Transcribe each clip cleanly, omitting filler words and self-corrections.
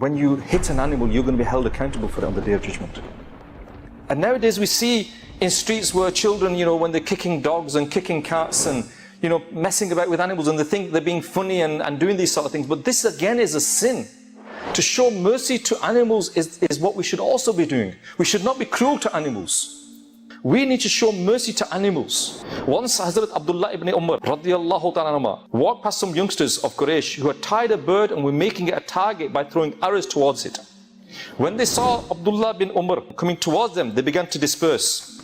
when you hit an animal, you're going to be held accountable for it on the Day of Judgment. And nowadays we see in streets where children, when they're kicking dogs and kicking cats and, messing about with animals, and they think they're being funny and doing these sort of things. But this again is a sin. To show mercy to animals is what we should also be doing. We should not be cruel to animals. We need to show mercy to animals. Once Hazrat Abdullah ibn Umar radiyallahu ta'ala walked past some youngsters of Quraysh who had tied a bird and were making it a target by throwing arrows towards it. When they saw Abdullah bin Umar coming towards them, they began to disperse.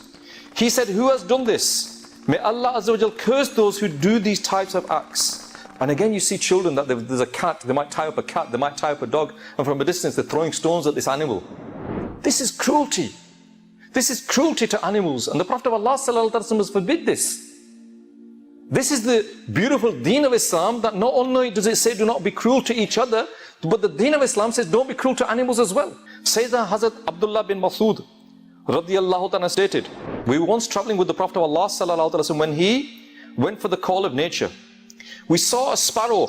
He said, "Who has done this? May Allah Azza wa Jal curse those who do these types of acts." And again you see children, that there's a cat, they might tie up a cat, they might tie up a dog, and from a distance they're throwing stones at this animal. This is cruelty. This is cruelty to animals, and the Prophet of Allah sallallahu alaihi wasallam has forbid this. This is the beautiful deen of Islam, that not only does it say do not be cruel to each other, but the deen of Islam says don't be cruel to animals as well. Sayyidina Hazrat Abdullah bin Masud radiyallahu ta'ala stated, we were once traveling with the Prophet of Allah sallallahu alaihi wasallam when he went for the call of nature. We saw a sparrow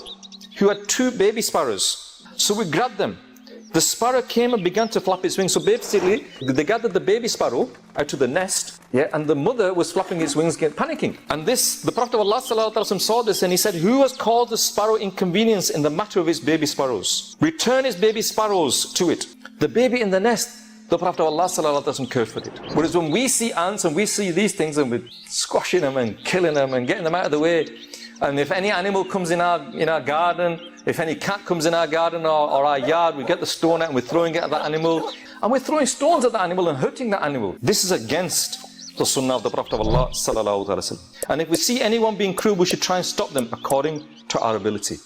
who had two baby sparrows. So we grabbed them. The sparrow came and began to flap its wings. So basically, they gathered the baby sparrow out of the nest, and the mother was flapping its wings, panicking. And the Prophet of Allah sallallahu alaihi wasallam saw this, and he said, "Who has caused the sparrow inconvenience in the matter of his baby sparrows? Return his baby sparrows to it." The baby in the nest, the Prophet of Allah sallallahu alaihi wasallam cursed it. Whereas when we see ants and we see these things and we're squashing them and killing them and getting them out of the way, and if any animal comes in our garden, if any cat comes in our garden or our yard, we get the stone out and we're throwing it at that animal. And we're throwing stones at that animal and hurting that animal. This is against the sunnah of the Prophet of Allah sallallahu alaihi wasallam. And if we see anyone being cruel, we should try and stop them according to our ability.